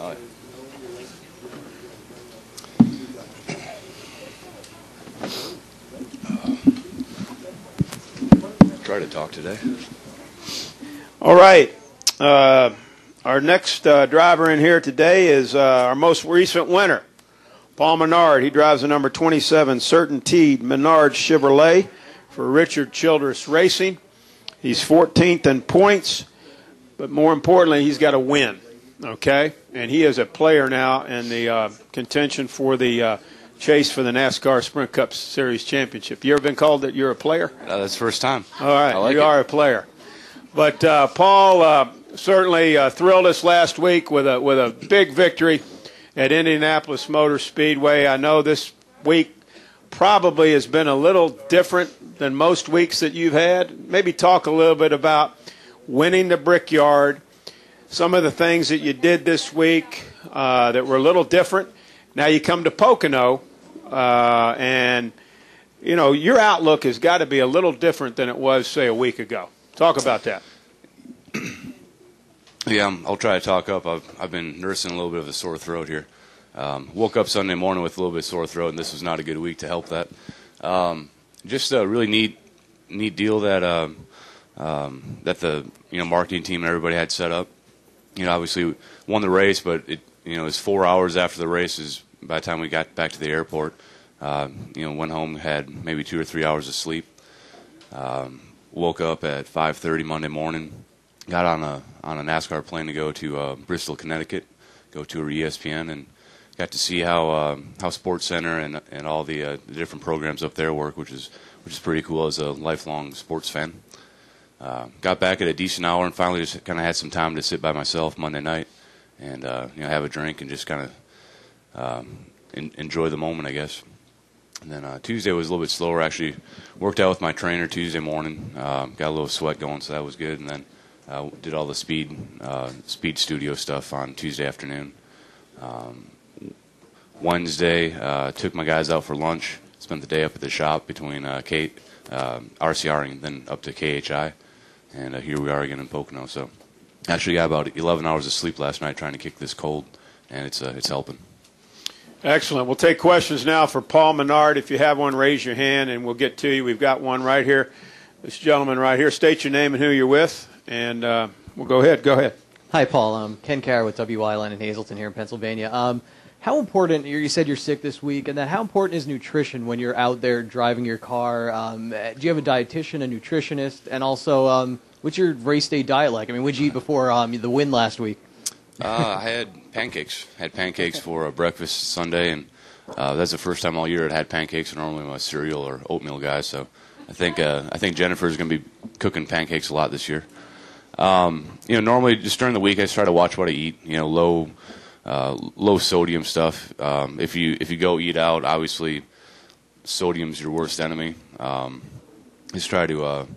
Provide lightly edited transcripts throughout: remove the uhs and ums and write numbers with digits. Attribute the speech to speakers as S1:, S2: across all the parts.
S1: Oh, try to talk today.
S2: All right. Our next driver in here today is our most recent winner, Paul Menard. He drives the number 27 Certainteed Menard Chevrolet for Richard Childress Racing. He's 14th in points, but more importantly, he's got a win, okay? And he is a player now in the contention for the chase for the NASCAR Sprint Cup Series Championship. You ever been called that you're a player?
S1: That's the first time.
S2: All right,
S1: like
S2: you are a player. But Paul certainly thrilled us last week with a big victory at Indianapolis Motor Speedway. I know this week probably has been a little different than most weeks that you've had. Maybe talk a little bit about winning the Brickyard, some of the things that you did this week that were a little different. Now you come to Pocono, and, you know, your outlook has got to be a little different than it was, say, a week ago. Talk about that.
S1: Yeah, I'll try to talk up. I've been nursing a little bit of a sore throat here. Woke up Sunday morning with a little bit of sore throat, and this was not a good week to help that. Just a really neat deal that that the marketing team and everybody had set up. Obviously won the race, but it was 4 hours after the race. Is by the time we got back to the airport, went home, had maybe 2 or 3 hours of sleep. Woke up at 5:30 Monday morning. Got on a NASCAR plane to go to Bristol, Connecticut, go to ESPN, and got to see how Sports Center and all the different programs up there work, which is pretty cool as a lifelong sports fan. Got back at a decent hour and finally just kind of had some time to sit by myself Monday night and have a drink and just kind of enjoy the moment, I guess. And then Tuesday was a little bit slower. Actually worked out with my trainer Tuesday morning. Got a little sweat going, so that was good. And then did all the speed studio stuff on Tuesday afternoon. Wednesday, took my guys out for lunch. Spent the day up at the shop between RCR and then up to KHI. And here we are again in Pocono. So actually got about 11 hours of sleep last night trying to kick this cold, and it's helping.
S2: Excellent. We'll take questions now for Paul Menard. If you have one, raise your hand, and we'll get to you. We've got one right here. This gentleman right here. State your name and who you're with, and we'll go ahead. Go ahead.
S3: Hi, Paul. Ken Carr with WI Line in Hazleton here in Pennsylvania. How important, you said you're sick this week, and how important is nutrition when you're out there driving your car? Do you have a dietitian, a nutritionist, and also what's your race day diet like? I mean, what did you eat before the win last week?
S1: I had pancakes. Had pancakes for breakfast Sunday, and that's the first time all year I'd had pancakes. Normally I'm a cereal or oatmeal guy, so I think Jennifer's going to be cooking pancakes a lot this year. Normally just during the week I try to watch what I eat. Low sodium stuff. If you go eat out, obviously sodium's your worst enemy. Just try to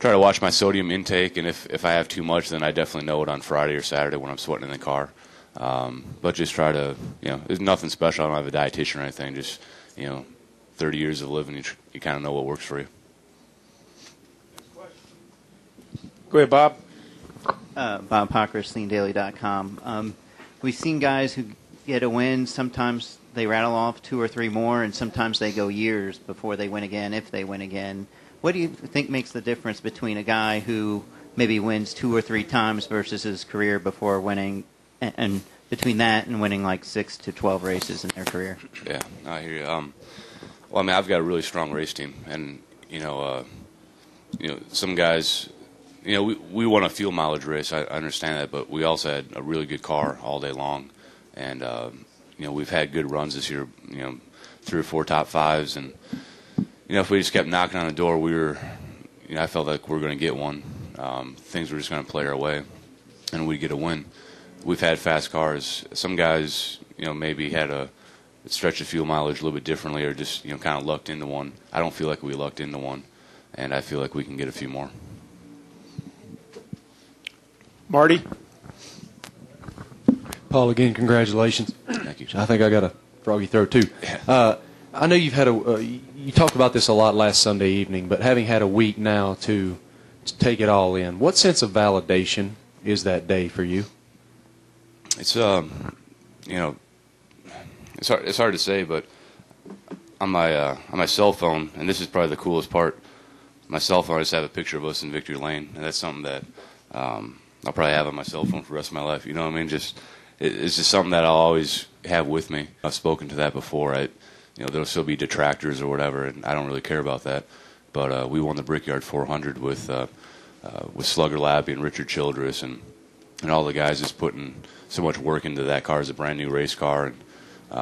S1: watch my sodium intake, and if I have too much, then I definitely know it on Friday or Saturday when I'm sweating in the car. But just try to, there's nothing special. I don't have a dietitian or anything. Just 30 years of living, you kind of know what works for you.
S2: Go ahead, Bob.
S4: Bob Pocker, SleanDaily.com. We've seen guys who get a win. Sometimes they rattle off 2 or 3 more, and sometimes they go years before they win again, if they win again. What do you think makes the difference between a guy who maybe wins 2 or 3 times versus his career before winning, and between that and winning like 6 to 12 races in their career?
S1: Yeah, I hear you. Well, I mean, I've got a really strong race team, and some guys. We won a fuel mileage race. I understand that, but we also had a really good car all day long, and we've had good runs this year. 3 or 4 top 5s, and if we just kept knocking on the door, I felt like we were going to get one. Things were just going to play our way, and we'd get a win. We've had fast cars. Some guys, maybe had a stretch of fuel mileage a little bit differently, or just kind of lucked into one. I don't feel like we lucked into one, and I feel like we can get a few more.
S2: Marty?
S5: Paul, again, congratulations.
S1: Thank you.
S5: I think I got a froggy throat, too. I know you've had you talked about this a lot last Sunday evening, but having had a week now to take it all in, what sense of validation is that day for you?
S1: It's you know, it's hard to say, but on my cell phone, and this is probably the coolest part, my cell phone, I just have a picture of us in victory lane, and that's something that I'll probably have on my cell phone for the rest of my life. You know what I mean? It's just something that I'll always have with me. I've spoken to that before. There'll still be detractors or whatever, and I don't really care about that. But we won the Brickyard 400 with Slugger Lappy and Richard Childress and all the guys just putting so much work into that car as a brand new race car, and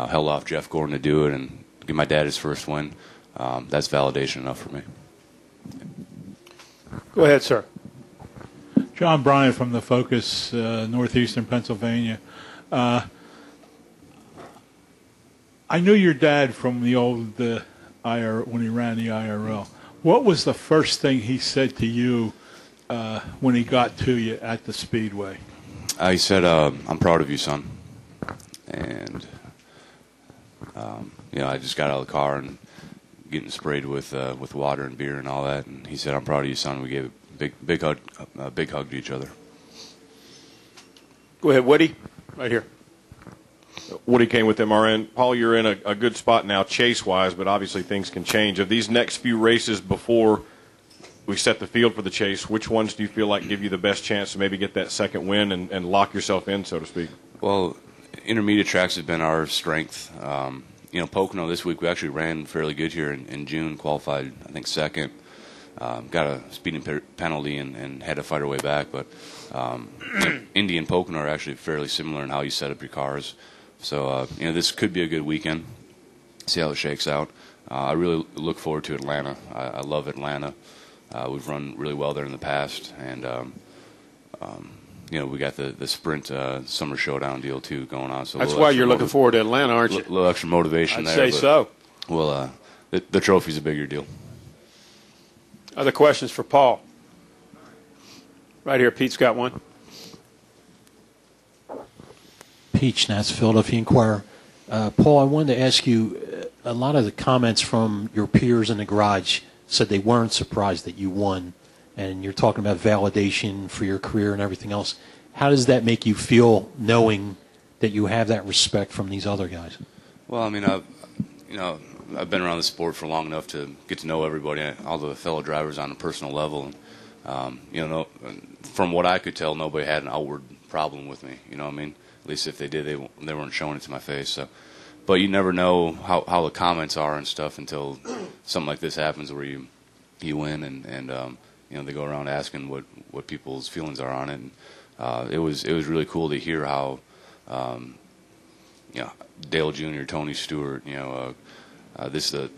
S1: held off Jeff Gordon to do it and give my dad his first win. That's validation enough for me.
S2: Go ahead, sir.
S6: John Bryant from the Focus, Northeastern Pennsylvania. I knew your dad from the old when he ran the IRL. What was the first thing he said to you when he got to you at the Speedway?
S1: He said, "I'm proud of you, son." And I just got out of the car and getting sprayed with water and beer and all that. And he said, "I'm proud of you, son." We gave a big hug to each other.
S2: Go ahead, Woody. Right here.
S7: Woody came with MRN. Paul, you're in a good spot now chase-wise, but obviously things can change. Of these next few races before we set the field for the chase, which ones do you feel like give you the best chance to maybe get that second win and lock yourself in, so to speak?
S1: Well, intermediate tracks have been our strength. Pocono this week, we actually ran fairly good here in June, qualified, I think, second. Got a speeding penalty and had to fight our way back. But Indy and Pocono are actually fairly similar in how you set up your cars. So, this could be a good weekend. See how it shakes out. I really look forward to Atlanta. I love Atlanta. We've run really well there in the past. And, we got the Sprint Summer Showdown deal, too, going on. So
S2: that's why you're looking forward to Atlanta, aren't you?
S1: A little extra motivation there.
S2: I'd say so.
S1: Well, the trophy's a bigger deal.
S2: Other questions for Paul? Right here, Pete's got one.
S8: Pete Schnatz, Philadelphia Inquirer. Paul, I wanted to ask you, a lot of the comments from your peers in the garage said they weren't surprised that you won, and you're talking about validation for your career and everything else. How does that make you feel knowing that you have that respect from these other guys?
S1: Well, I mean, I've been around the sport for long enough to get to know everybody, all the fellow drivers on a personal level. And, from what I could tell, nobody had an outward problem with me. You know what I mean? At least if they did, they weren't showing it to my face. So, but you never know how the comments are and stuff until something like this happens where you win and they go around asking what people's feelings are on it. And, it was really cool to hear how Dale Jr., Tony Stewart, the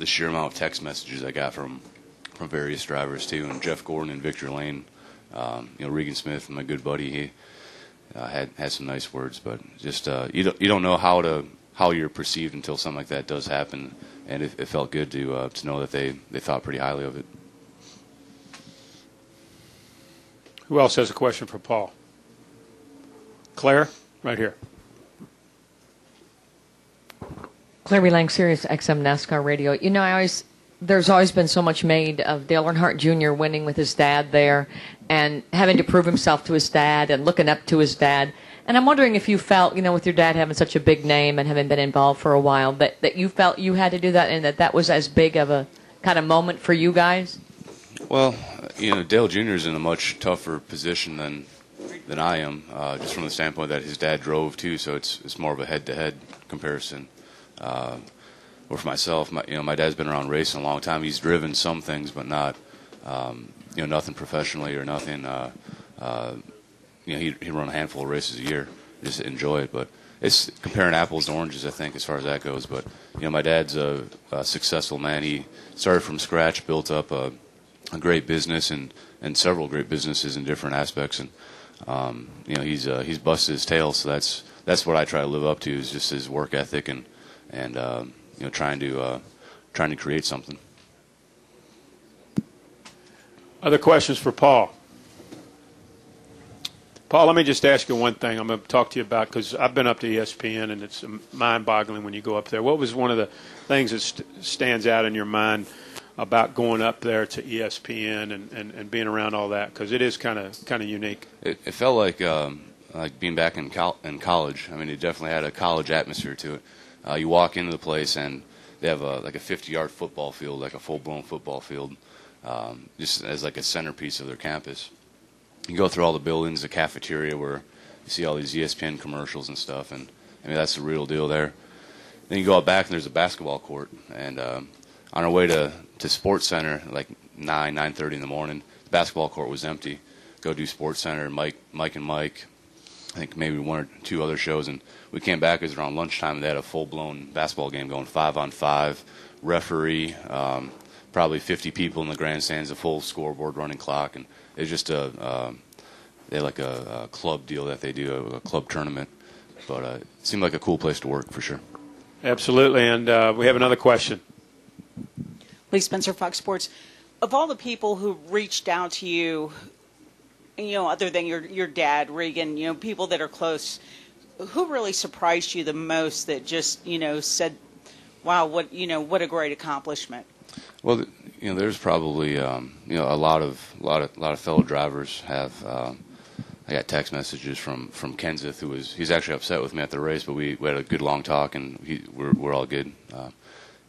S1: sheer amount of text messages I got from various drivers too, and Jeff Gordon and Victor Lane, Regan Smith, my good buddy, he had some nice words, but just you don't know how you're perceived until something like that does happen, and it felt good to know that they thought pretty highly of it.
S2: Who else has a question for Paul? Claire, right here.
S9: Claire Lang, Sirius XM NASCAR Radio. There's always been so much made of Dale Earnhardt Jr. winning with his dad there and having to prove himself to his dad and looking up to his dad. And I'm wondering if you felt, with your dad having such a big name and having been involved for a while, that you felt you had to do that and that was as big of a kind of moment for you guys?
S1: Well, Dale Jr. is in a much tougher position than I am, just from the standpoint that his dad drove too, so it's more of a head-to-head comparison. Or for myself, my dad's been around racing a long time. He's driven some things, but not, nothing professionally or nothing. He run a handful of races a year, just to enjoy it. But it's comparing apples to oranges, I think, as far as that goes. But my dad's a successful man. He started from scratch, built up a great business and several great businesses in different aspects, and he's busted his tail. So that's what I try to live up to, is just his work ethic and trying to create something.
S2: Other questions for Paul? Paul, let me just ask you one thing I'm going to talk to you about, because I've been up to ESPN, and it's mind-boggling when you go up there. What was one of the things that stands out in your mind about going up there to ESPN and being around all that? Because it is kind of unique.
S1: It felt like like being back in college. I mean, it definitely had a college atmosphere to it. You walk into the place and they have like a 50-yard football field, like a full-blown football field, just as like a centerpiece of their campus. You go through all the buildings, the cafeteria where you see all these ESPN commercials and stuff, and I mean that's the real deal there. Then you go out back and there's a basketball court, and on our way to Sports Center, like 9:30 in the morning, the basketball court was empty. Go do Sports Center, Mike and Mike, I think maybe one or two other shows, and we came back. It was around lunchtime, and they had a full-blown basketball game going 5-on-5, referee, probably 50 people in the grandstands, a full scoreboard, running clock, and it's just they had like a club deal that they do, a club tournament. But it seemed like a cool place to work for sure.
S2: Absolutely, and we have another question.
S10: Lee Spencer, Fox Sports. Of all the people who reached out to you, other than your dad, Regan, people that are close, who really surprised you the most that just, said, wow, what a great accomplishment?
S1: Well, there's probably, a lot of fellow drivers have, I got text messages from Kenseth, he's actually upset with me at the race, but we had a good long talk, and we're all good.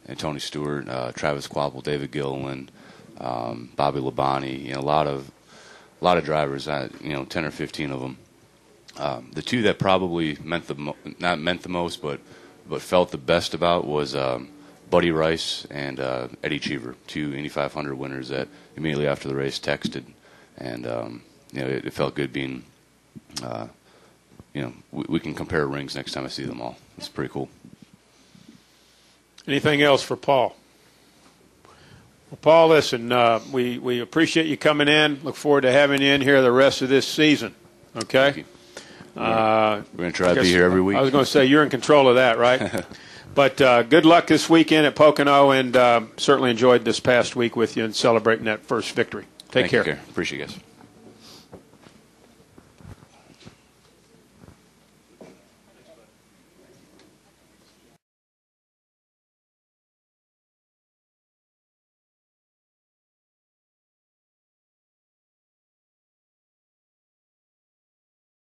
S1: And Tony Stewart, Travis Quapple, David Gilliland, Bobby Labonte, a lot of drivers, 10 or 15 of them. The two that probably not meant the most, but felt the best about was Buddy Rice and Eddie Cheever, two Indy 500 winners that immediately after the race texted, and it felt good being, we can compare rings next time I see them all. It's pretty cool.
S2: Anything else for Paul? Well, Paul, listen, we appreciate you coming in. Look forward to having you in here the rest of this season. Okay?
S1: We're going to try to be here every week.
S2: I was going to say, you're in control of that, right? But good luck this weekend at Pocono, and certainly enjoyed this past week with you and celebrating that first victory. Take care.
S1: Appreciate you guys.